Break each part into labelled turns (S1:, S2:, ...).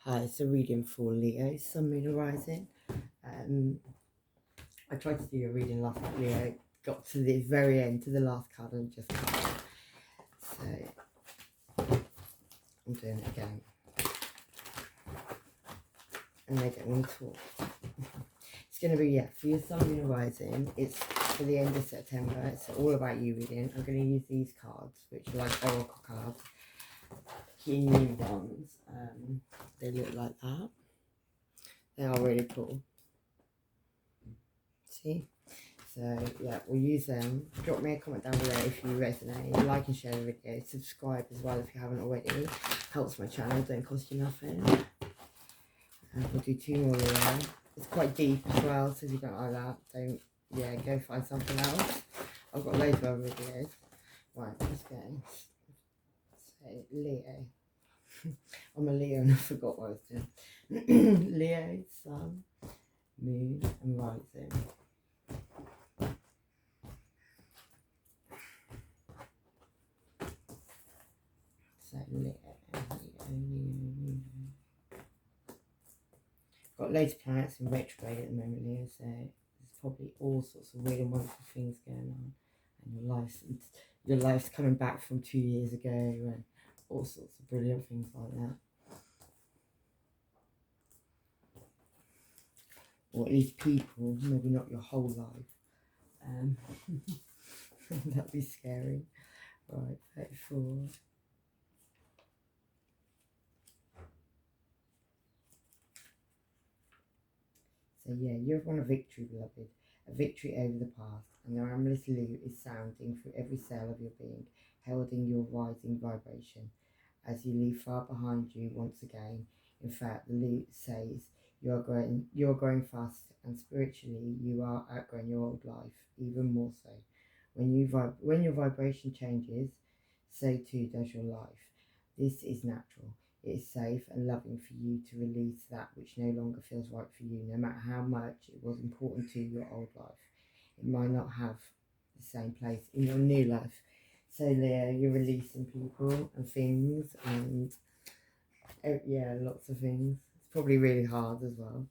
S1: Hi, it's a reading for Leo, Sun, Moon, Rising. I tried to do a reading last night, Leo. Got to the very end, to the last card, and just cut it. So, I'm doing it again. And they don't want to talk. It's going to be, for your Sun, Moon, Rising. It's for the end of September. It's all about you reading. I'm going to use these cards, which are like oracle cards. Key new ones. They look like that. They are really cool. See? So yeah, we'll use them. Drop me a comment down below if you resonate. Like and share the video. Subscribe as well if you haven't already. Helps my channel, don't cost you nothing. And we'll do 2 more Leo. It's quite deep as well, so if you don't like that, don't, go find something else. I've got loads of other videos. Right, let's go. So, Leo. I'm a Leo and I forgot what I was doing. Leo, Sun, Moon and Rising. So, Leo. Got loads of planets in retrograde at the moment, Leo, so there's probably all sorts of weird and wonderful things going on. And your life's coming back from 2 years ago and all sorts of brilliant things like that. Or at least people, maybe not your whole life. That'd be scary. Right, 34. So yeah, you've won a victory, beloved. A victory over the past. And the amorous lute is sounding through every cell of your being, heralding your rising vibration. As you leave far behind you once again, in fact, the lute says you are growing fast, and spiritually you are outgrowing your old life, even more so. When your vibration changes, so too does your life. This is natural. It is safe and loving for you to release that which no longer feels right for you, no matter how much it was important to your old life. It might not have the same place in your new life. So Leo, you're releasing people and things and lots of things. It's probably really hard as well.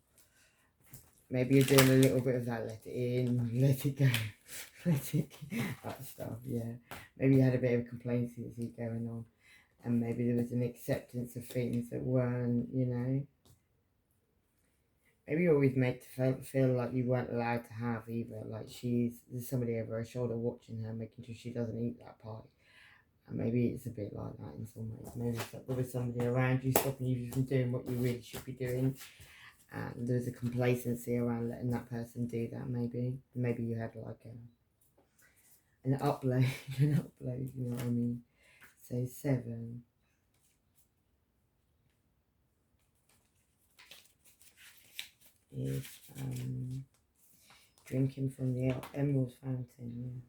S1: Maybe you're doing a little bit of that, let it in, let it go, that stuff, yeah. Maybe you had a bit of complacency going on. And maybe there was an acceptance of things that weren't, maybe you always made to feel like you weren't allowed to have either. Like there's somebody over her shoulder watching her, making sure she doesn't eat that pie. And maybe it's a bit like that in some ways. Maybe there was somebody around you stopping you from doing what you really should be doing. And there's a complacency around letting that person do that, maybe. Maybe you had like an upload, you know what I mean? So 7. Is drinking from the emerald fountain.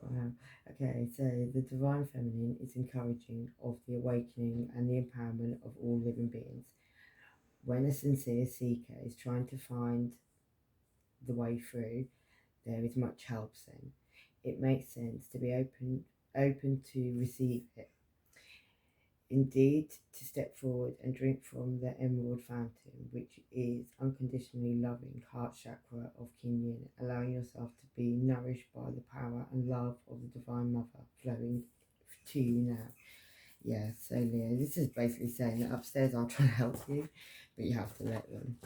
S1: Wow. Okay, so the divine feminine is encouraging of the awakening and the empowerment of all living beings. When a sincere seeker is trying to find the way through, there is much help then. It makes sense to be open to receive it. Indeed, to step forward and drink from the emerald fountain, which is unconditionally loving heart chakra of Yin, allowing yourself to be nourished by the power and love of the Divine Mother flowing to you now. Yeah, so Leo, this is basically saying that upstairs I'll try to help you, but you have to let them.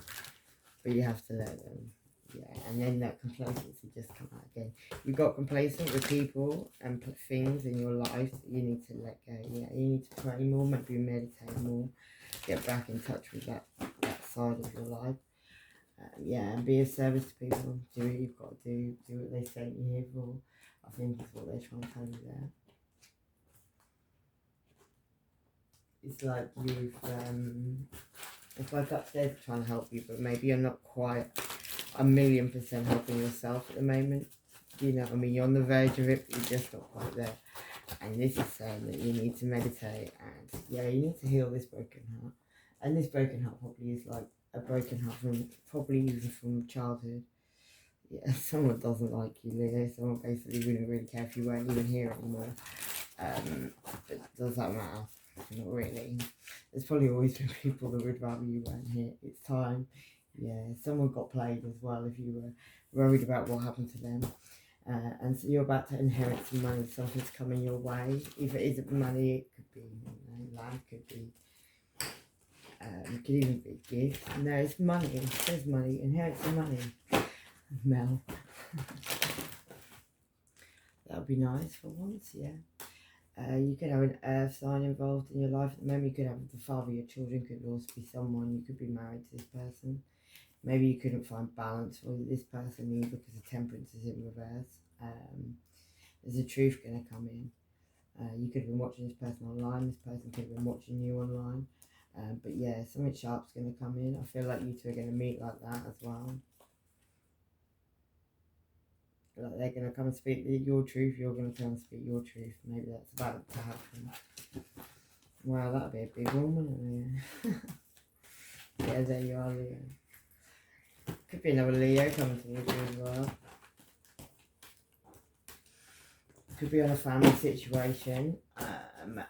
S1: Yeah, and then that complacency just come out again. You got complacent with people and things in your life that you need to let go. Yeah, you need to pray more, maybe meditate more, get back in touch with that side of your life. And be of service to people. Do what you've got to do. Do what they say you're here for. I think is what they're trying to tell you there. It's like it's like upstairs trying to help you, but maybe you're not quite 1,000,000% helping yourself at the moment. You know what I mean? You're on the verge of it, but you're just not quite there. And this is saying that you need to meditate and you need to heal this broken heart. And this broken heart probably is like a broken heart probably even from childhood. Yeah, someone doesn't like you, Leo. Someone basically wouldn't really care if you weren't even here anymore. But does that matter? Not really. There's probably always been people that would rather you weren't here. It's time. Yeah, someone got played as well if you were worried about what happened to them. And so you're about to inherit some money, something's coming your way. If it isn't money, it could be, land, could be, it could even be gifts. No, it's money. It says money. Inherit some money. Mel. That would be nice for once, yeah. You could have an earth sign involved in your life at the moment. You could have the father of your children, could also be someone. You could be married to this person. Maybe you couldn't find balance for this person either because the temperance is in reverse. There's a truth going to come in. You could have been watching this person online. This person could have been watching you online. But yeah, something sharp's going to come in. I feel like you two are going to meet like that as well. Like they're going to come and speak your truth. You're going to come and speak your truth. Maybe that's about to happen. Wow, that'd be a big one, wouldn't it? Yeah, there you are, Leo. Could be another Leo coming to you as well. Could be on a family situation.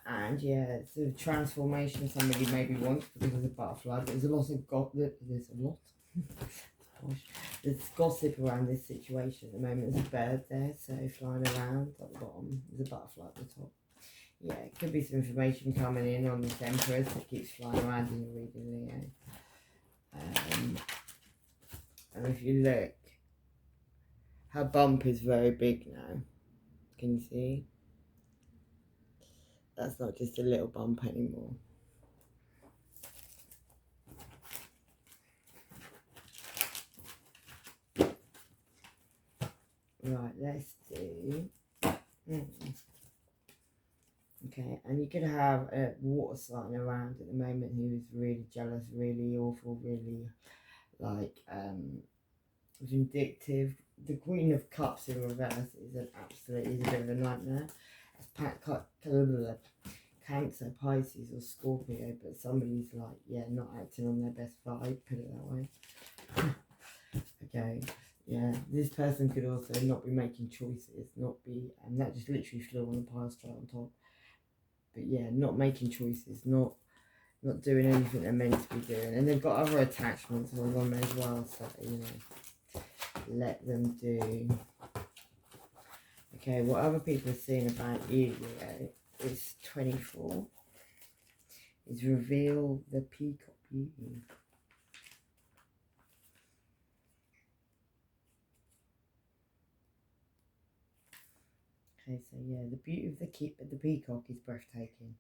S1: And yeah, it's a transformation somebody maybe wants because of the butterfly. But there's a lot of there's a lot. There's gossip around this situation at the moment. There's a bird there, so flying around at the bottom. There's a butterfly at the top. Yeah, it could be some information coming in on this Empress that keeps flying around in your reading, Leo. And if you look, her bump is very big now. Can you see? That's not just a little bump anymore. Right, let's do... Okay, and you could have a water sign around at the moment who is really jealous, really awful, really like vindictive. The Queen of Cups in reverse is a bit of a nightmare. It's Cancer, Pisces or Scorpio, but somebody's like, yeah, not acting on their best vibe, put it that way. Okay, yeah, this person could also not be making choices, and that just literally flew on the pile straight on top. But yeah, not making choices, not doing anything they're meant to be doing. And they've got other attachments on them as well, so, let them do. Okay, what other people are seeing about you, Leo, is 24. Is reveal the peacock beauty. Okay, so yeah, the beauty of the peacock is breathtaking,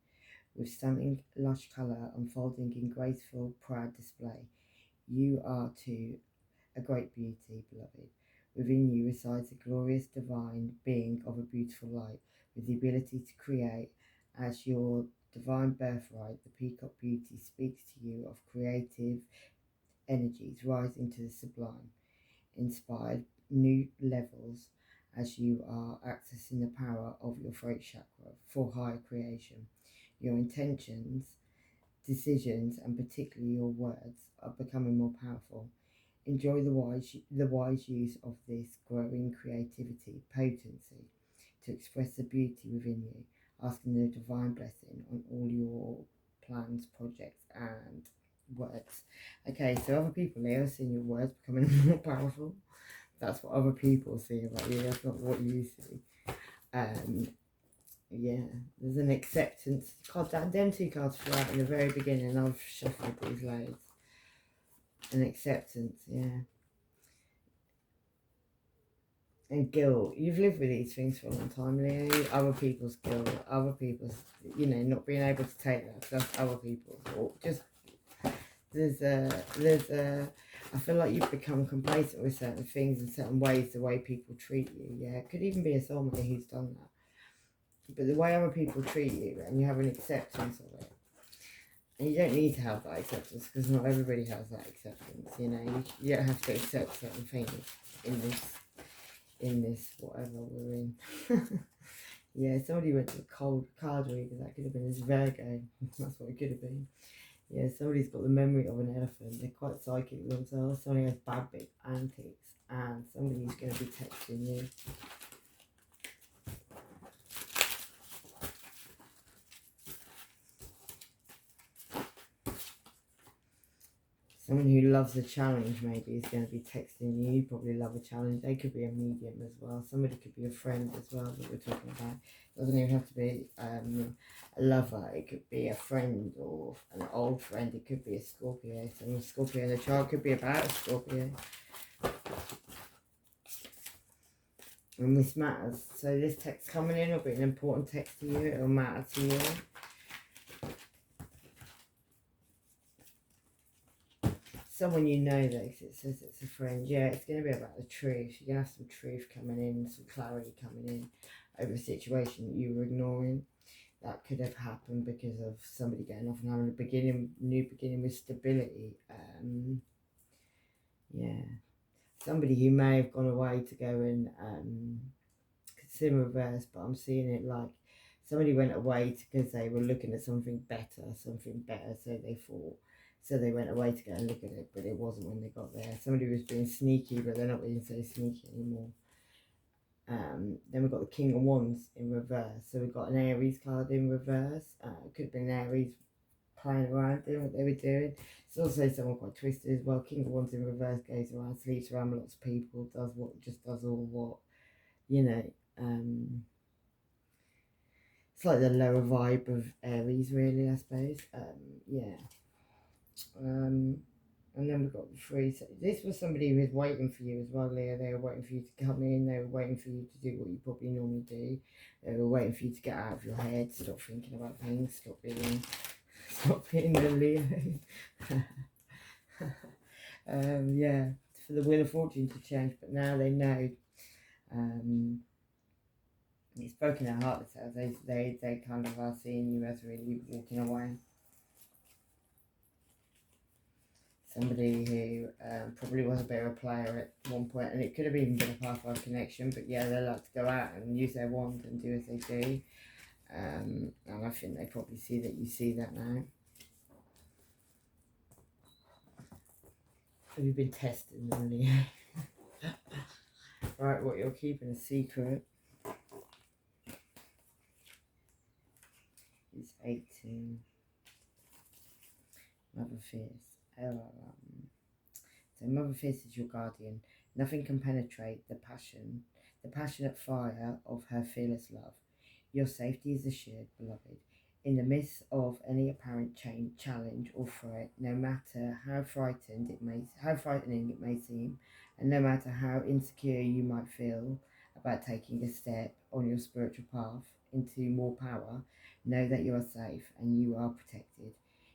S1: with stunning lush colour unfolding in graceful, proud display. You are too a great beauty, beloved. Within you resides a glorious divine being of a beautiful light, with the ability to create. As your divine birthright, the peacock beauty speaks to you of creative energies rising to the sublime, inspired new levels as you are accessing the power of your throat chakra for higher creation. Your intentions, decisions, and particularly your words are becoming more powerful. Enjoy the wise use of this growing creativity, potency, to express the beauty within you, asking the divine blessing on all your plans, projects, and works. Okay, so other people, they are seeing your words becoming more powerful. That's what other people see about you. That's not what you see. Yeah, there's an acceptance card. Them two cards flew out in the very beginning. I've shuffled these loads. An acceptance, yeah. And guilt. You've lived with these things for a long time, Leo. Other people's guilt, other people's, not being able to take that stuff, other people's, or just I feel like you've become complacent with certain things and certain ways, the way people treat you. Yeah, it could even be a soulmate who's done that. But the way other people treat you, and you have an acceptance of it. And you don't need to have that acceptance because not everybody has that acceptance. You don't have to accept certain things in this whatever we're in. Yeah, somebody went to a cold card reader. That could have been his Virgo. That's what it could have been. Yeah, somebody's got the memory of an elephant. They're quite psychic themselves. Somebody has bad big antics, and somebody's going to be texting you. Someone who loves a challenge maybe is going to be texting you. You probably love a challenge. They could be a medium as well. Somebody could be a friend as well that we're talking about. It doesn't even have to be a lover. It could be a friend or an old friend. It could be a Scorpio. So a Scorpio and a child could be about a Scorpio. And this matters. So this text coming in will be an important text to you. It will matter to you. Someone you know though, because it says it's a friend. Yeah, it's going to be about the truth. You're going to have some truth coming in, some clarity coming in over a situation that you were ignoring. That could have happened because of somebody getting off and having a new beginning with stability. Yeah. Somebody who may have gone away to go and consider reverse, but I'm seeing it like somebody went away because they were looking at something better, so they thought. So they went away to go and look at it, but it wasn't when they got there. Somebody was being sneaky, but they're not being so sneaky anymore. Then we've got the King of Wands in reverse. So we've got an Aries card in reverse. It could have been Aries playing around, doing what they were doing. It's also someone quite twisted as well. King of Wands in reverse goes around, sleeps around lots of people, does all what, you know. It's like the lower vibe of Aries, really, I suppose. Yeah. And then we've got the three. So this was somebody who was waiting for you as well, Leah. They were waiting for you to come in. They were waiting for you to do what you probably normally do. They were waiting for you to get out of your head, stop thinking about things, stop being a Leo. Yeah, for the Wheel of Fortune to change, but now they know. It's broken their heart. So they kind of are seeing you as really walking away. Somebody who probably was a bit of a player at one point, and it could have even been a past life connection, but yeah, they like to go out and use their wand and do as they do. And I think they probably see that you see that now. Have you been testing them, Leo? Right, what you're keeping a secret is 18. Mother Fierce. So Mother Fierce is your guardian. Nothing can penetrate the passionate fire of her fearless love. Your safety is assured, beloved. In the midst of any apparent challenge or threat, no matter how frightening it may seem, and no matter how insecure you might feel about taking a step on your spiritual path into more power, know that you are safe and you are protected.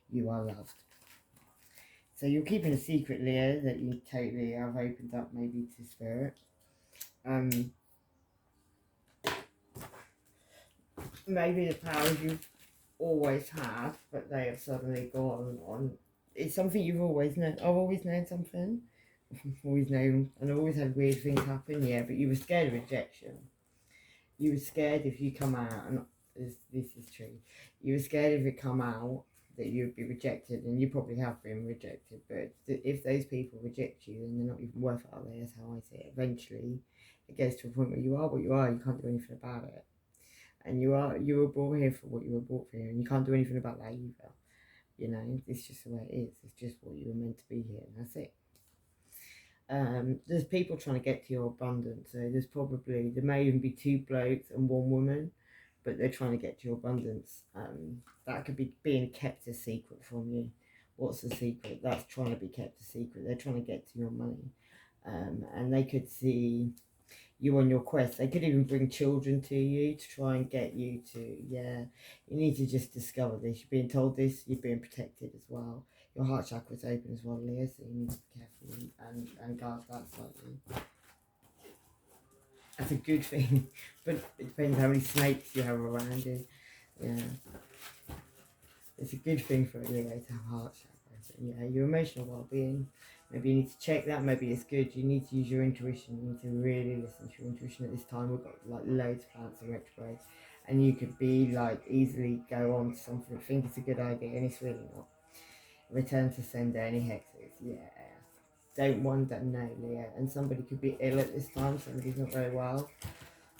S1: You are loved. So you're keeping a secret, Leo, that you totally have opened up maybe to spirit. Maybe the powers you've always had, but they have suddenly gone on. It's something you've always known. I've always known something. Always known, and I've always had weird things happen, yeah, but you were scared of rejection. You were scared if you come out, and this is true, you were scared if it come out that you'd be rejected, and you probably have been rejected, but if those people reject you, then they're not even worth it, are they? That's how I see it. Eventually, it gets to a point where you are what you are, you can't do anything about it. And you were brought here for what you were brought for here, and you can't do anything about that either. You know, it's just the way it is. It's just what you were meant to be here, and that's it. There's people trying to get to your abundance, so there may even be 2 blokes and 1 woman, but they're trying to get to your abundance. That could be being kept a secret from you. What's the secret? That's trying to be kept a secret. They're trying to get to your money, and they could see you on your quest. They could even bring children to you to try and get you to, yeah, you need to just discover this. You're being told this, you're being protected as well. Your heart chakra's open as well, Leo, so you need to be careful and guard that slightly. That's a good thing, but it depends how many snakes you have around you. Yeah, it's a good thing for a Leo to have heart chakra. So yeah, your emotional well-being. Maybe you need to check that. Maybe it's good. You need to use your intuition. You need to really listen to your intuition at this time. We've got like loads of planets in retrograde, and you could be like easily go on to something, think it's a good idea, and it's really not. Return to sender any hexes. Yeah. Don't wonder, no, Leo. And somebody could be ill at this time. Somebody's not very well.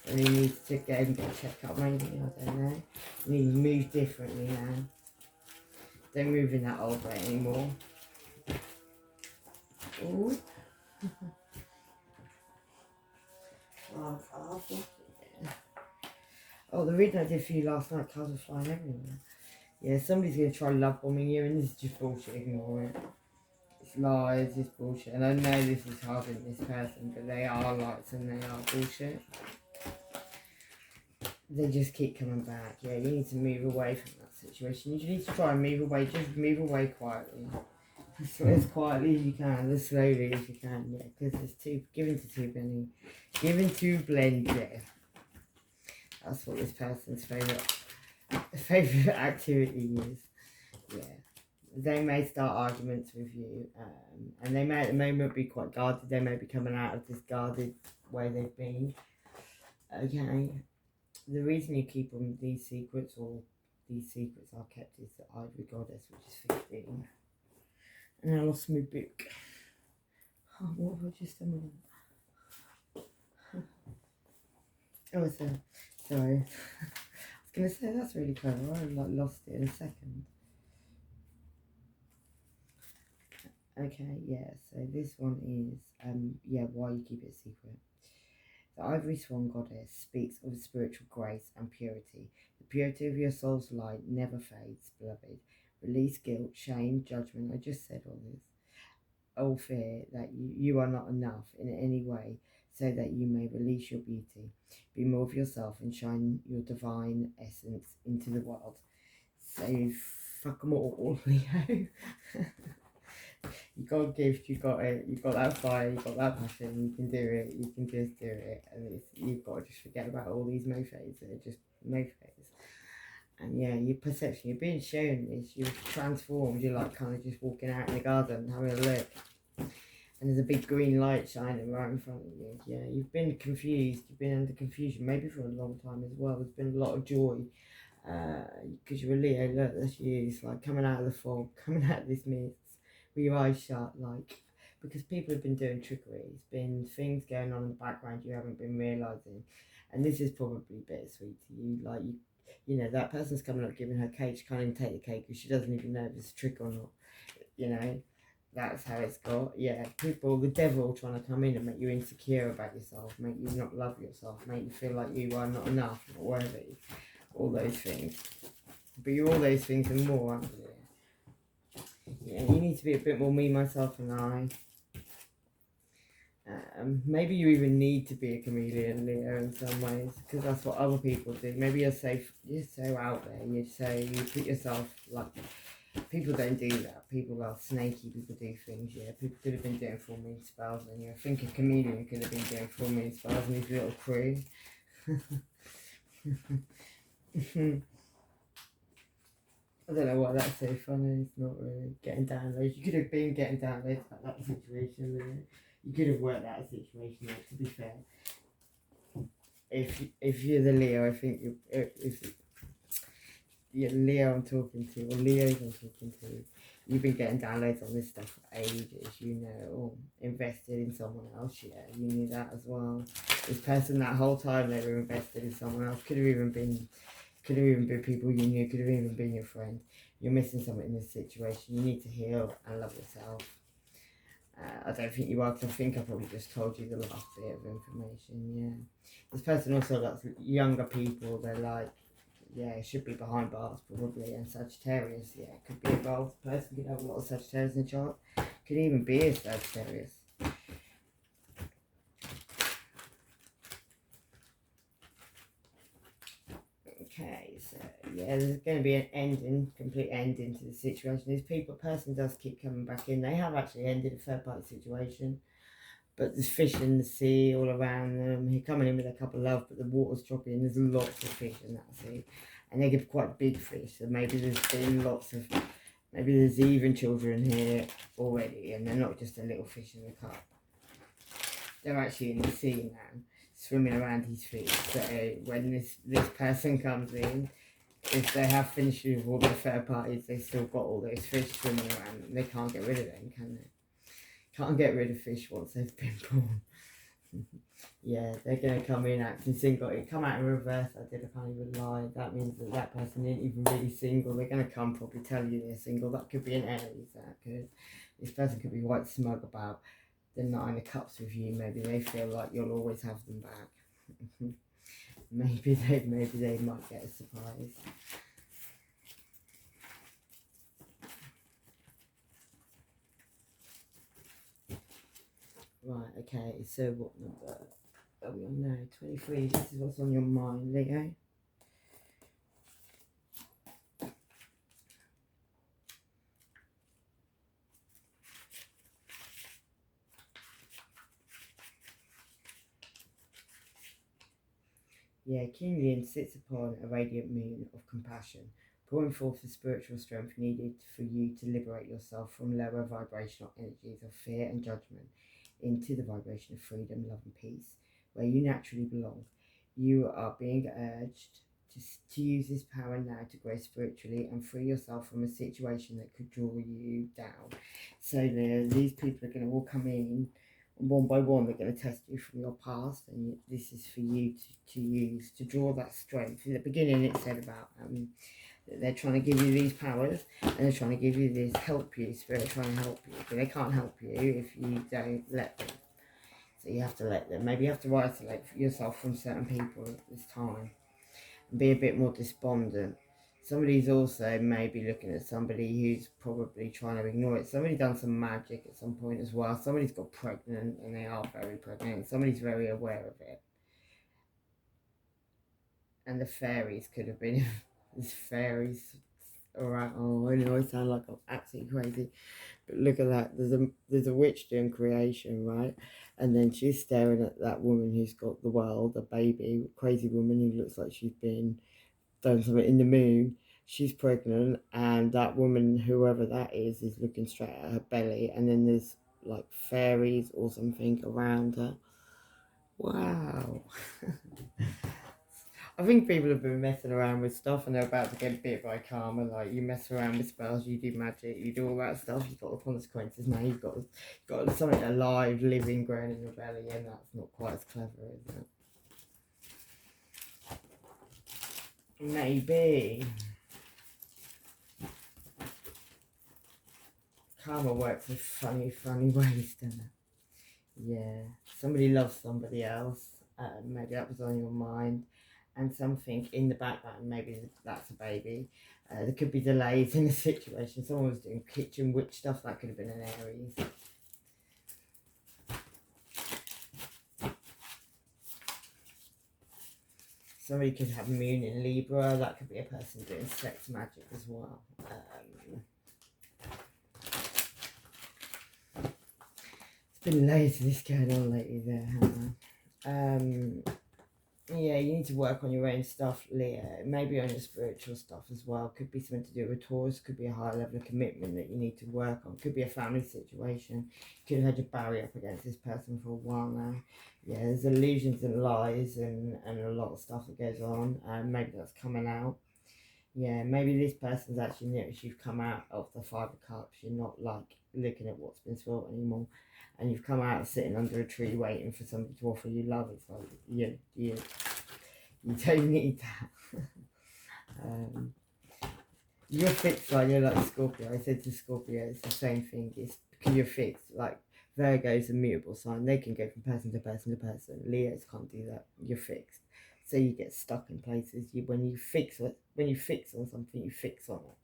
S1: And he needs to go and get checked up. Maybe I don't know. You need to move differently now. Don't move in that old way anymore. Oh. Oh, the reading I did for you last night, cards were flying everywhere. Yeah, somebody's going to try love bombing you, and this is just bullshit, ignore it. It's lies, it's bullshit. And I know this is hard in this person, but they are lies and they are bullshit. They just keep coming back. Yeah, you need to move away from that situation. You need to try and move away, just move away quietly. As quietly as you can, as slowly as you can, yeah, because it's given to too many. Given to blend, yeah. That's what this person's favourite activity is. Yeah. They may start arguments with you, and they may at the moment be quite guarded. They may be coming out of this guarded way they've been. Okay. The reason you keep on these secrets, or these secrets are kept, is the Ivory Goddess, which is 15. And I lost my book. Oh, what have I just done with that? Oh, sorry. I was going to say, that's really clever. I lost it in a second. Okay, yeah, so this one is, why you keep it a secret. The Ivory Swan Goddess speaks of spiritual grace and purity. The purity of your soul's light never fades, beloved. Release guilt, shame, judgment. I just said all this. All fear that you are not enough in any way, so that you may release your beauty. Be more of yourself and shine your divine essence into the world. So fuck them all, Leo. You got a gift, you got it, you got that fire, you got that passion, you can do it, you can just do it, and you've got to just forget about all these mofos that are just mofos. And yeah, your perception, you're being shown this, you're transformed, you're like kind of just walking out in the garden, having a look, and there's a big green light shining right in front of you. Yeah, you've been confused, you've been under confusion, maybe for a long time as well. There's been a lot of joy, because you're a Leo, look, that's you, it's like coming out of the fog, coming out of this mist, with your eyes shut, like, because people have been doing trickery. It's been things going on in the background you haven't been realising, and this is probably bittersweet to you. Like, you know, that person's coming up giving her cake, she can't even take the cake because she doesn't even know if it's a trick or not. You know, that's how it's got. Yeah, people, the devil trying to come in and make you insecure about yourself, make you not love yourself, make you feel like you are not enough, or whatever. All those things. But you're all those things and more, aren't you? Yeah, you need to be a bit more me, myself, and I. Maybe you even need to be a chameleon, Leo, in some ways, because that's what other people do. Maybe you're so out there. You put yourself like. People don't do that. People are snaky. People do things. Yeah, people could have been doing full moon spells, and I think a chameleon could have been doing full moon spells in his little crew. I don't know why that's so funny. It's not really getting downloads. You could have been getting downloads about that situation. Really. You could have worked out a situation out, to be fair. If you're the Leo, I think if you're Leo I'm talking to, or Leos I'm talking to, you've been getting downloads on this stuff for ages, you know, or invested in someone else, yeah, you knew that as well. This person, that whole time they were invested in someone else, could have even been people you knew, could have even been your friend. You're missing something in this situation. You need to heal and love yourself. I don't think you are, because I think I probably just told you the last bit of information, yeah. This person also got younger people, they're like, yeah, it should be behind bars probably, and Sagittarius, yeah, could be involved. The person could have a lot of Sagittarius in the chart, could even be a Sagittarius. Okay, so yeah, there's going to be an complete ending to the situation. This person does keep coming back in. They have actually ended a third party situation, but there's fish in the sea all around them. He's coming in with a cup of love, but the water's dropping. There's lots of fish in that sea, and they give quite big fish. So maybe there's even children here already, and they're not just a little fish in the cup. They're actually in the sea now, swimming around his feet. So when this person comes in, if they have finished with all the third parties, they still got all those fish swimming around. They can't get rid of them, can they? Can't get rid of fish once they've been born. Yeah, they're going to come in acting single. It come out in reverse. I can't even lie. That means that that person isn't even really single. They're going to come probably tell you they're single. That could be an Aries. That could. This person could be quite smug about the Nine of Cups with you. Maybe they feel like you'll always have them back. maybe they might get a surprise. Right, okay, so what number are we on now? 23, this is what's on your mind, Leo. Yeah, King Linn sits upon a radiant moon of compassion, pouring forth the spiritual strength needed for you to liberate yourself from lower vibrational energies of fear and judgment into the vibration of freedom, love and peace, where you naturally belong. You are being urged to use this power now to grow spiritually and free yourself from a situation that could draw you down. So these people are going to all come in one by one. They're going to test you from your past, and this is for you to use to draw that strength. In the beginning it said about that they're trying to give you these powers, and they're trying to give you this, help you, spirit trying to help you, but they can't help you if you don't let them. So you have to let them. Maybe you have to isolate yourself from certain people at this time and be a bit more despondent. Somebody's also maybe looking at somebody who's probably trying to ignore it. Somebody done some magic at some point as well. Somebody's got pregnant, and they are very pregnant. Somebody's very aware of it. And the fairies could have been there's fairies around. Oh, I know I sound like I'm absolutely crazy, but look at that. There's a witch doing creation, right? And then she's staring at that woman who's got the world, a baby, crazy woman who looks like she's been done something in the moon. She's pregnant, and that woman, whoever that is looking straight at her belly, and then there's like fairies or something around her. Wow. I think people have been messing around with stuff, and they're about to get bit by karma. Like, you mess around with spells, you do magic, you do all that stuff, you've got the consequences. Now you've got something alive, living, growing in your belly, and that's not quite as clever, is it? Maybe. Karma works in funny ways, doesn't it? Yeah. Somebody loves somebody else. Maybe that was on your mind. And something in the background, maybe that's a baby. There could be delays in the situation. Someone was doing kitchen witch stuff. That could have been an Aries. Somebody could have moon in Libra. That could be a person doing sex magic as well. There's been loads of this going on lately there, hasn't there? Yeah, you need to work on your own stuff, Leo. Maybe on your spiritual stuff as well. Could be something to do with Taurus. Could be a high level of commitment that you need to work on. Could be a family situation. Could have had your barrier up against this person for a while now. Yeah, there's illusions and lies and a lot of stuff that goes on. Maybe that's coming out. Yeah, maybe this person's actually noticed you've come out of the Five of Cups. You're not like looking at what's been spilt anymore. And you've come out sitting under a tree waiting for somebody to offer you love. It's like, you don't need that. You're fixed, like you're like Scorpio. I said to Scorpio, it's the same thing. It's because you're fixed. Like Virgo's a mutable sign. They can go from person to person to person. Leos can't do that. You're fixed. So you get stuck in places. When you fix on something, you fix on it.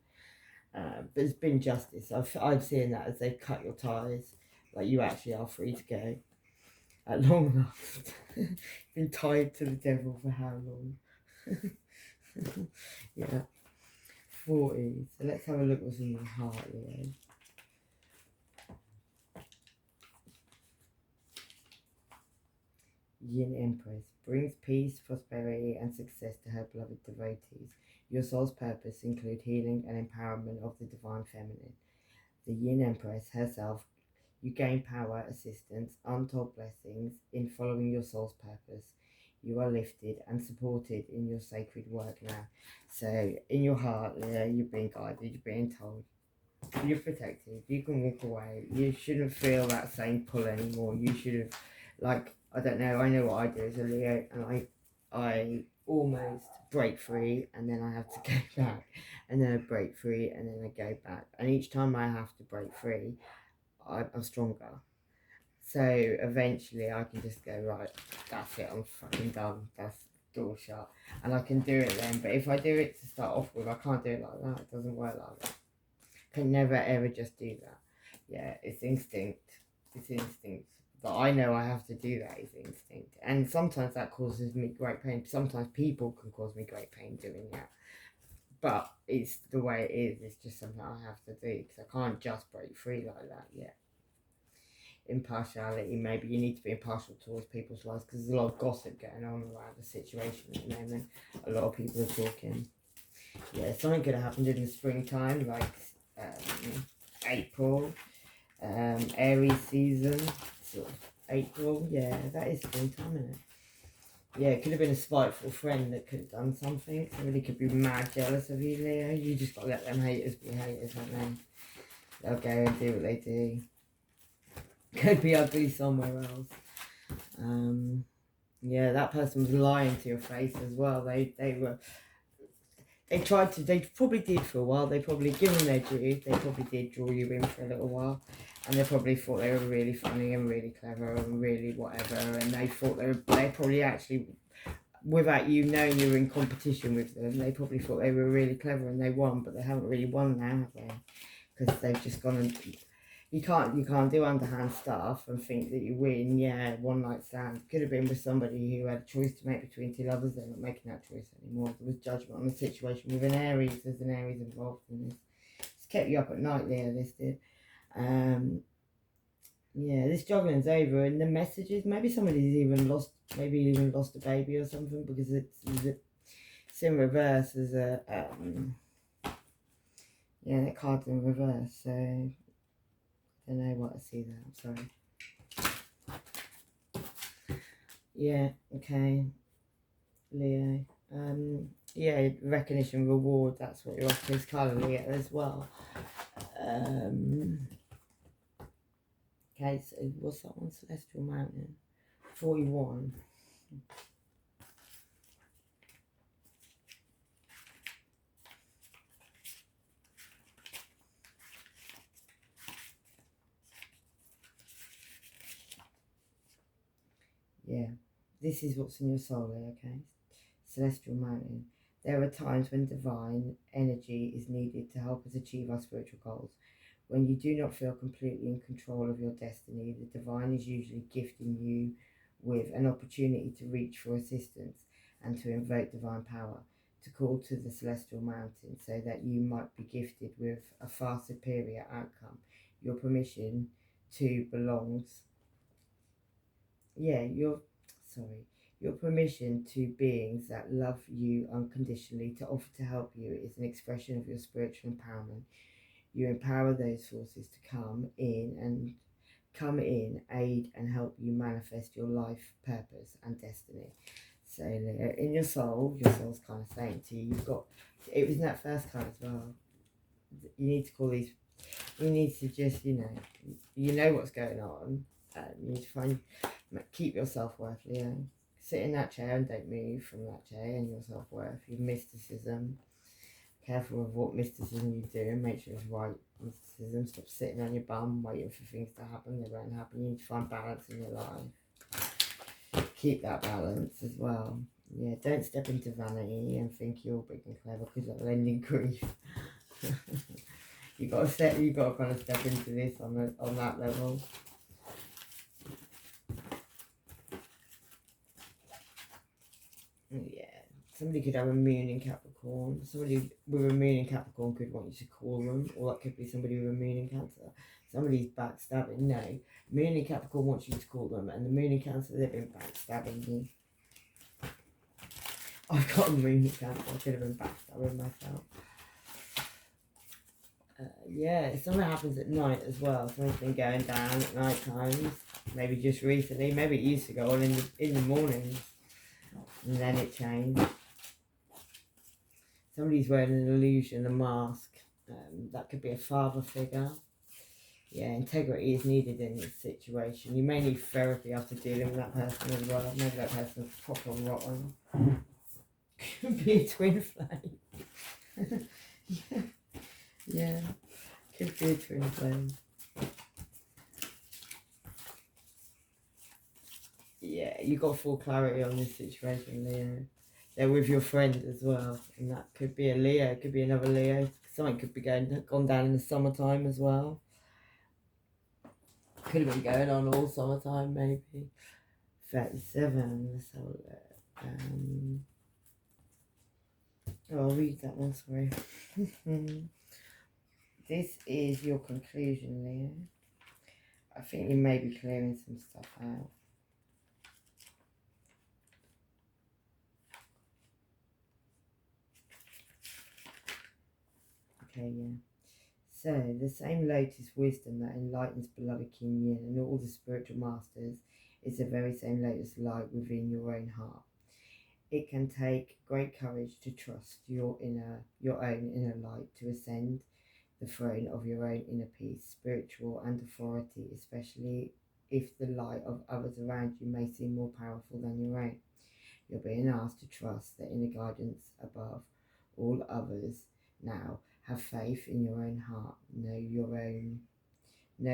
S1: But it's been justice. I've seen that as they've cut your ties. Like, you actually are free to go at long last. Been tied to the devil for how long? Yeah, 40. So let's have a look what's in your heart, Leo. Yin Empress brings peace, prosperity, and success to her beloved devotees. Your soul's purpose include healing and empowerment of the divine feminine. The Yin Empress herself. You gain power, assistance, untold blessings in following your soul's purpose. You are lifted and supported in your sacred work now. So, in your heart, you're being guided, you're being told, you're protected, you can walk away. You shouldn't feel that same pull anymore. You should have, like, I don't know. I know what I do as a Leo, and I almost break free, and then I have to go back, and then I break free, and then I go back, and each time I have to break free, I'm stronger. So eventually I can just go, right, that's it, I'm fucking done. That's door shut. And I can do it then. But if I do it to start off with, I can't do it like that. It doesn't work like that. Can never ever just do that. Yeah, it's instinct. It's instinct. But I know I have to do that. It's instinct. And sometimes that causes me great pain. Sometimes people can cause me great pain doing that. But it's the way it is. It's just something I have to do because I can't just break free like that yet. Impartiality, maybe you need to be impartial towards people's lives because there's a lot of gossip going on around the situation at the moment. A lot of people are talking. Yeah, something could have happened in the springtime, like April, Aries season, sort of April. Yeah, that is springtime, isn't it? Yeah, it could have been a spiteful friend that could have done something. Somebody could be mad jealous of you, Leo. You just got to let them haters be haters, haven't they? They'll go and do what they do. Could be ugly somewhere else. Yeah, that person was lying to your face as well. They probably did for a while. They probably, given their due, they probably did draw you in for a little while, and they probably thought they were really funny and really clever and really whatever, and they thought they probably actually, without you knowing you were in competition with them, they probably thought they were really clever and they won, but they haven't really won now, have they? Because they've just gone and you can't do underhand stuff and think that you win. Yeah, one night stand. Could have been with somebody who had a choice to make between two lovers. They're not making that choice anymore. There was judgment on the situation with an Aries. There's an Aries involved in this. It's kept you up at night, Leo, this did. Yeah, this juggling's over, and the messages, maybe somebody's even lost a baby or something, because it's in reverse as a yeah, that card's in reverse, so I don't know what I see there, I'm sorry. Yeah, okay. Leo. Yeah, recognition, reward, that's what you're off to. It's kind of Leo as well. Okay, so what's that one? Celestial Mountain. 41. Yeah, this is what's in your soul there, okay? Celestial Mountain. There are times when divine energy is needed to help us achieve our spiritual goals. When you do not feel completely in control of your destiny, the divine is usually gifting you with an opportunity to reach for assistance and to invoke divine power, to call to the celestial mountain so that you might be gifted with a far superior outcome. Your permission to belongs your permission to beings that love you unconditionally to offer to help you is an expression of your spiritual empowerment. You empower those forces to come in, aid and help you manifest your life purpose and destiny. So in your soul's kind of saying to you, it was in that first card as well. You need to call these, you need to just, you know what's going on. You need to keep your self-worth, Leo. Sit in that chair and don't move from that chair, and your self-worth, your mysticism. Careful with what mysticism you do and make sure it's right mysticism. Stop sitting on your bum waiting for things to happen. They won't happen. You need to find balance in your life. Keep that balance as well. Yeah, don't step into vanity and think you're big and clever, because that'll end in grief. you got to kind of step into this on that level. Yeah, somebody could have a moon in Capricorn. Somebody with a moon in Capricorn could want you to call them, or that could be somebody with a moon in Cancer. Somebody's backstabbing. No, moon in Capricorn wants you to call them, and the moon in Cancer, they've been backstabbing you. I've got a moon in Cancer. I could have been backstabbing myself. Yeah, something happens at night as well. Something's been going down at night times. Maybe just recently. Maybe it used to go on in the mornings. And then it changed. Somebody's wearing an illusion, a mask. That could be a father figure. Yeah, integrity is needed in this situation. You may need therapy after dealing with that person as well. Maybe that person's proper rotten. Could be a twin flame. Yeah, could be a twin flame. Yeah, you got full clarity on this situation, Leo. They're with your friend as well, and that could be a Leo, it could be another Leo. Something could be gone down in the summertime as well. Could have been going on all summertime, maybe. 37, let's have a look. I'll read that one, sorry. This is your conclusion, Leo. I think you may be clearing some stuff out. Okay, yeah. So, the same lotus wisdom that enlightens beloved King Yin and all the spiritual masters is the very same lotus light within your own heart. It can take great courage to trust your own inner light to ascend the throne of your own inner peace, spiritual and authority, especially if the light of others around you may seem more powerful than your own. You're being asked to trust the inner guidance above all others now. Have faith in your own heart. Know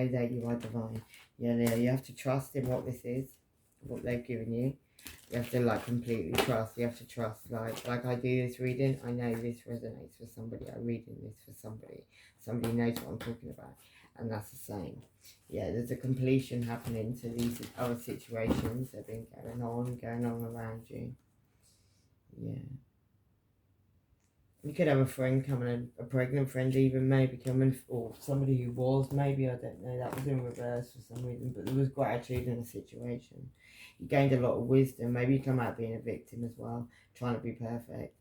S1: that you are divine. Yeah, you have to trust in what this is, what they've given you. You have to completely trust. You have to trust like I do this reading. I know this resonates for somebody. I'm reading this for somebody. Somebody knows what I'm talking about, and that's the same. Yeah, there's a completion happening to these other situations that have been going on around you. Yeah. You could have a friend coming in, a pregnant friend even maybe coming, or somebody who was, maybe, I don't know, that was in reverse for some reason, but there was gratitude in the situation. You gained a lot of wisdom. Maybe you come out being a victim as well, trying to be perfect.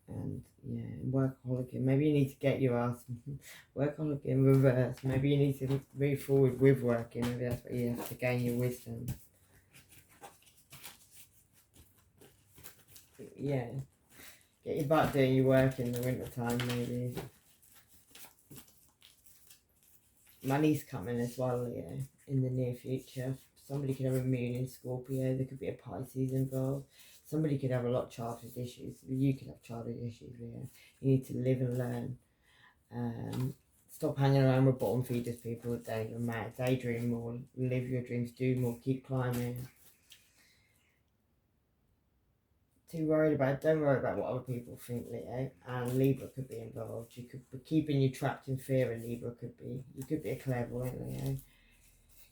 S1: And yeah, workaholic. Maybe you need to get your ass workaholic in reverse. Maybe you need to move forward with working. Maybe that's what you have to gain your wisdom. Yeah. Get your butt doing your work in the winter time, maybe. Money's coming as well, yeah, in the near future. Somebody could have a moon in Scorpio. There could be a Pisces involved. Somebody could have a lot of childhood issues. You could have childhood issues, yeah. You need to live and learn. Stop hanging around with bottom feeders people that don't even matter. Daydream more. Live your dreams. Do more. Keep climbing. Don't worry about what other people think, Leo. And Libra could be involved. You could be keeping you trapped in fear, and Libra could be. You could be a clairvoyant, Leo. You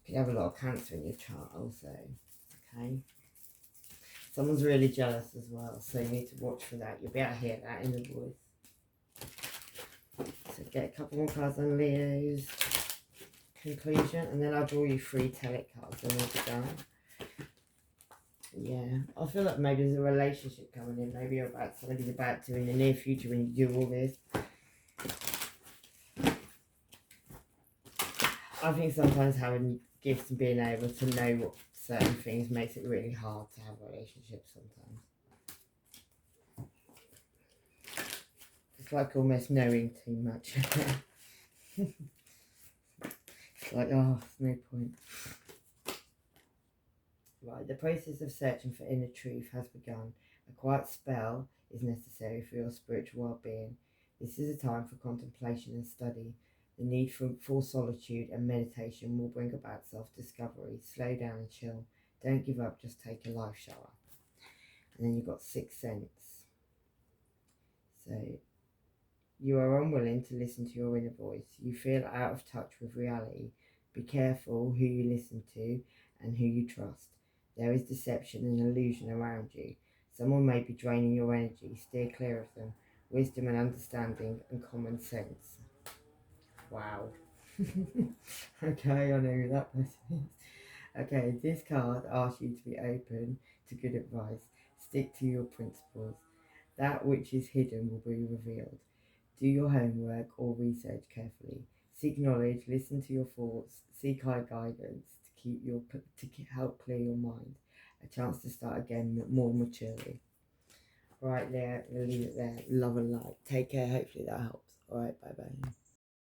S1: could have a lot of Cancer in your chart also. Okay. Someone's really jealous as well, so you need to watch for that. You'll be able to hear that in the voice. So get a couple more cards on Leo's conclusion, and then I'll draw you 3 tarot cards and we'll be done. Yeah, I feel like maybe there's a relationship coming in. Maybe somebody's about to in the near future when you do all this. I think sometimes having gifts and being able to know what certain things makes it really hard to have relationships sometimes. It's like almost knowing too much. It's like, oh, there's no point. Right, the process of searching for inner truth has begun. A quiet spell is necessary for your spiritual well-being. This is a time for contemplation and study. The need for solitude and meditation will bring about self-discovery. Slow down and chill. Don't give up, just take a life shower. And then you've got 6 Sense. So, you are unwilling to listen to your inner voice. You feel out of touch with reality. Be careful who you listen to and who you trust. There is deception and illusion around you. Someone may be draining your energy. Steer clear of them. Wisdom and understanding and common sense. Wow. Okay, I know who that person is. Okay, this card asks you to be open to good advice. Stick to your principles. That which is hidden will be revealed. Do your homework or research carefully. Seek knowledge, listen to your thoughts, seek high guidance to help clear your mind. A chance to start again more maturely. Right there, we'll leave it there. Love and light. Take care. Hopefully that helps. All right, bye bye.